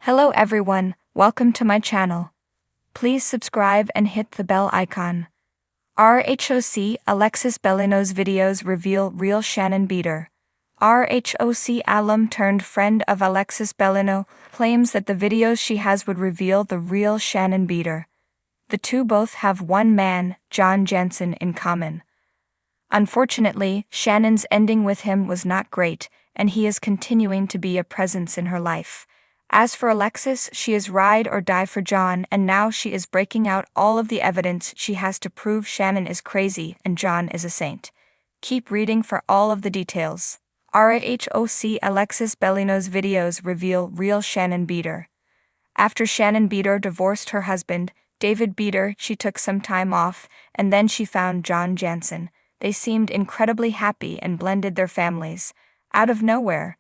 Hello everyone, welcome to my channel. Please subscribe and hit the bell icon. RHOC Alexis Bellino's videos reveal real Shannon Beador. RHOC alum turned friend of Alexis Bellino claims that the videos she has would reveal the real Shannon Beador. The two both have one man, John Jansen, in common. Unfortunately, Shannon's ending with him was not great, and he is continuing to be a presence in her life. As for Alexis, she is ride or die for John, and now she is breaking out all of the evidence she has to prove Shannon is crazy and John is a saint. Keep reading for all of the details. RHOC Alexis Bellino's videos reveal real Shannon Beador. After Shannon Beador divorced her husband, David Beador, she took some time off, and then she found John Jansen. They seemed incredibly happy and blended their families. Out of nowhere,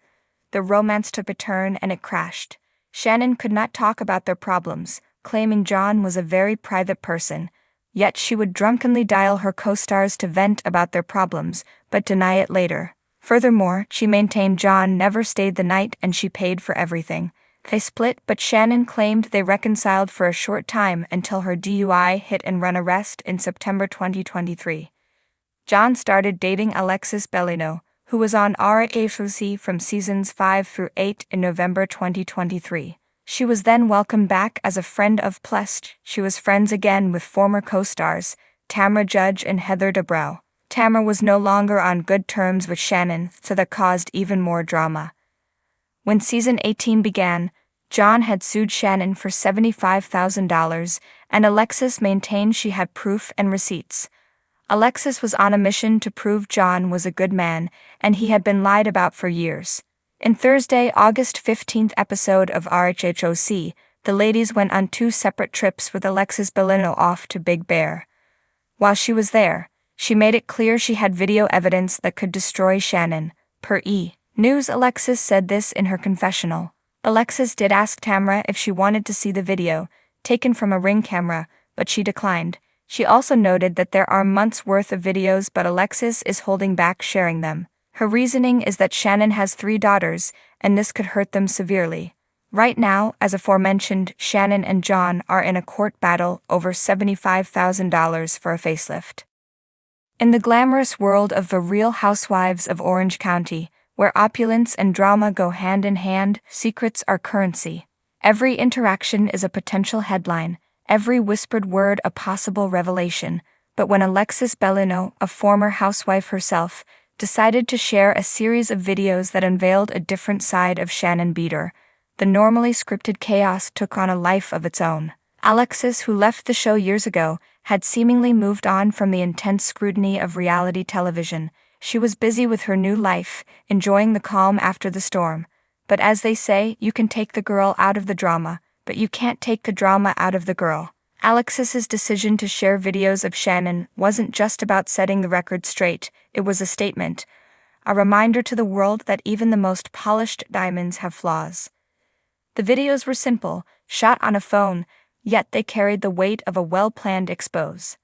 the romance took a turn and it crashed. Shannon could not talk about their problems, claiming John was a very private person, yet she would drunkenly dial her co-stars to vent about their problems, but deny it later. Furthermore, she maintained John never stayed the night and she paid for everything. They split, but Shannon claimed they reconciled for a short time until her DUI hit-and-run arrest in September 2023. John started dating Alexis Bellino, who was on RHOC from seasons 5 through 8 in November 2023. She was then welcomed back as a friend of Plus. She was friends again with former co-stars, Tamra Judge and Heather Dubrow. Tamra was no longer on good terms with Shannon, so that caused even more drama. When season 18 began, John had sued Shannon for $75,000, and Alexis maintained she had proof and receipts. Alexis was on a mission to prove John was a good man, and he had been lied about for years. In Thursday, August 15th episode of RHOC, the ladies went on 2 separate trips with Alexis Bellino off to Big Bear. While she was there, she made it clear she had video evidence that could destroy Shannon. Per E! News, Alexis said this in her confessional. Alexis did ask Tamra if she wanted to see the video, taken from a Ring camera, but she declined. She also noted that there are months' worth of videos, but Alexis is holding back sharing them. Her reasoning is that Shannon has 3 daughters, and this could hurt them severely. Right now, as aforementioned, Shannon and John are in a court battle over $75,000 for a facelift. In the glamorous world of the Real Housewives of Orange County, where opulence and drama go hand in hand, secrets are currency. Every interaction is a potential headline, every whispered word a possible revelation. But when Alexis Bellino, a former housewife herself, decided to share a series of videos that unveiled a different side of Shannon Beador, the normally scripted chaos took on a life of its own. Alexis, who left the show years ago, had seemingly moved on from the intense scrutiny of reality television. She was busy with her new life, enjoying the calm after the storm. But as they say, you can take the girl out of the drama, but you can't take the drama out of the girl. Alexis's decision to share videos of Shannon wasn't just about setting the record straight, it was a statement, a reminder to the world that even the most polished diamonds have flaws. The videos were simple, shot on a phone, yet they carried the weight of a well-planned expose.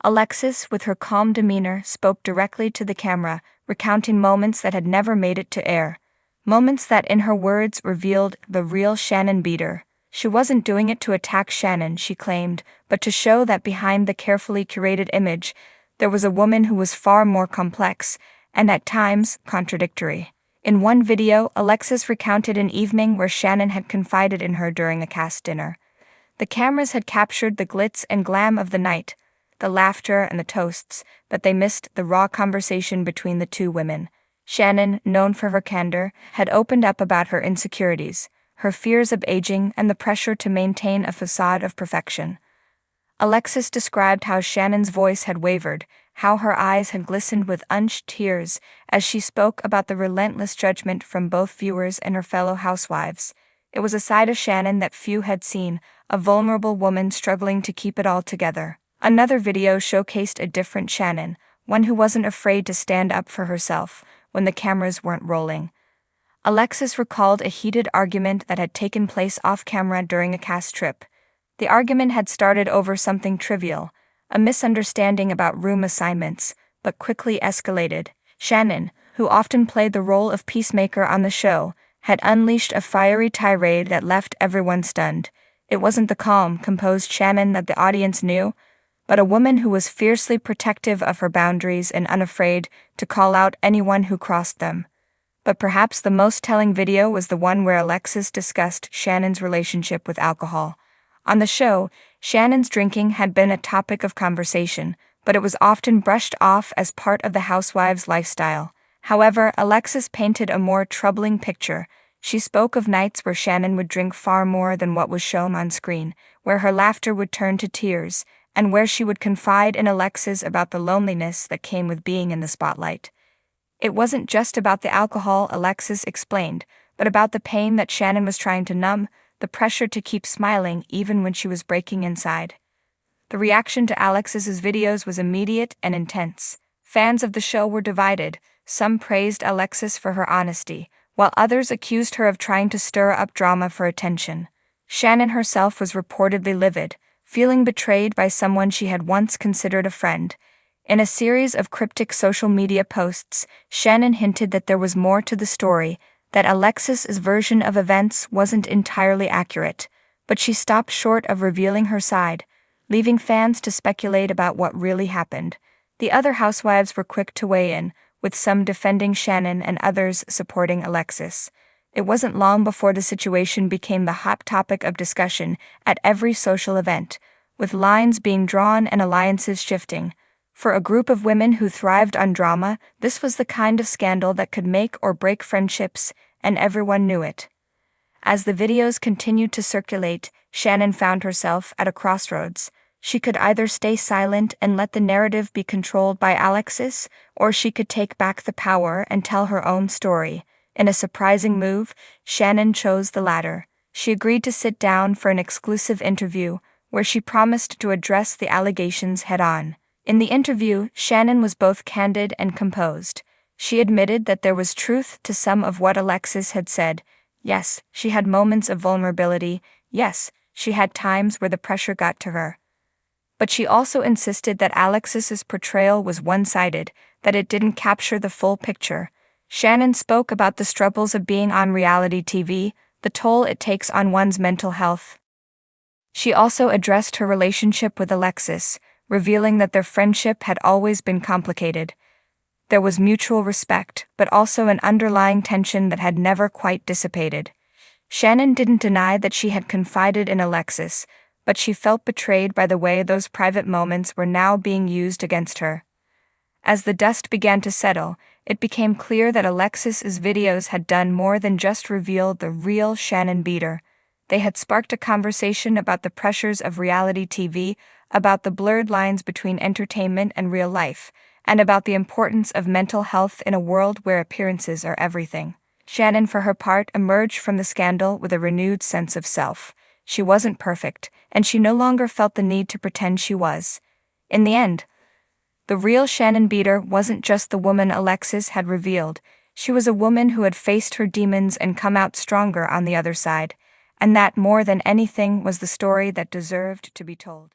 Alexis, with her calm demeanor, spoke directly to the camera, recounting moments that had never made it to air. Moments that, in her words, revealed the real Shannon Beador. She wasn't doing it to attack Shannon, she claimed, but to show that behind the carefully curated image, there was a woman who was far more complex, and at times, contradictory. In one video, Alexis recounted an evening where Shannon had confided in her during a cast dinner. The cameras had captured the glitz and glam of the night, the laughter and the toasts, but they missed the raw conversation between the two women. Shannon, known for her candor, had opened up about her insecurities, her fears of aging, and the pressure to maintain a facade of perfection. Alexis described how Shannon's voice had wavered, how her eyes had glistened with unshed tears as she spoke about the relentless judgment from both viewers and her fellow housewives. It was a side of Shannon that few had seen, a vulnerable woman struggling to keep it all together. Another video showcased a different Shannon, one who wasn't afraid to stand up for herself when the cameras weren't rolling. Alexis recalled a heated argument that had taken place off-camera during a cast trip. The argument had started over something trivial, a misunderstanding about room assignments, but quickly escalated. Shannon, who often played the role of peacemaker on the show, had unleashed a fiery tirade that left everyone stunned. It wasn't the calm, composed Shannon that the audience knew, but a woman who was fiercely protective of her boundaries and unafraid to call out anyone who crossed them. But perhaps the most telling video was the one where Alexis discussed Shannon's relationship with alcohol. On the show, Shannon's drinking had been a topic of conversation, but it was often brushed off as part of the housewife's lifestyle. However, Alexis painted a more troubling picture. She spoke of nights where Shannon would drink far more than what was shown on screen, where her laughter would turn to tears, and where she would confide in Alexis about the loneliness that came with being in the spotlight. It wasn't just about the alcohol, Alexis explained, but about the pain that Shannon was trying to numb, the pressure to keep smiling even when she was breaking inside. The reaction to Alexis's videos was immediate and intense. Fans of the show were divided. Some praised Alexis for her honesty, while others accused her of trying to stir up drama for attention. Shannon herself was reportedly livid, feeling betrayed by someone she had once considered a friend. In a series of cryptic social media posts, Shannon hinted that there was more to the story, that Alexis's version of events wasn't entirely accurate, but she stopped short of revealing her side, leaving fans to speculate about what really happened. The other housewives were quick to weigh in, with some defending Shannon and others supporting Alexis. It wasn't long before the situation became the hot topic of discussion at every social event, with lines being drawn and alliances shifting. For a group of women who thrived on drama, this was the kind of scandal that could make or break friendships, and everyone knew it. As the videos continued to circulate, Shannon found herself at a crossroads. She could either stay silent and let the narrative be controlled by Alexis, or she could take back the power and tell her own story. In a surprising move, Shannon chose the latter. She agreed to sit down for an exclusive interview, where she promised to address the allegations head-on. In the interview, Shannon was both candid and composed. She admitted that there was truth to some of what Alexis had said. Yes, she had moments of vulnerability. Yes, she had times where the pressure got to her. But she also insisted that Alexis's portrayal was one-sided, that it didn't capture the full picture. Shannon spoke about the struggles of being on reality TV, the toll it takes on one's mental health. She also addressed her relationship with Alexis, revealing that their friendship had always been complicated. There was mutual respect, but also an underlying tension that had never quite dissipated. Shannon didn't deny that she had confided in Alexis, but she felt betrayed by the way those private moments were now being used against her. As the dust began to settle, it became clear that Alexis's videos had done more than just reveal the real Shannon Beador. They had sparked a conversation about the pressures of reality TV, about the blurred lines between entertainment and real life, and about the importance of mental health in a world where appearances are everything. Shannon, for her part, emerged from the scandal with a renewed sense of self. She wasn't perfect, and she no longer felt the need to pretend she was. In the end, the real Shannon Beador wasn't just the woman Alexis had revealed. She was a woman who had faced her demons and come out stronger on the other side, and that, more than anything, was the story that deserved to be told.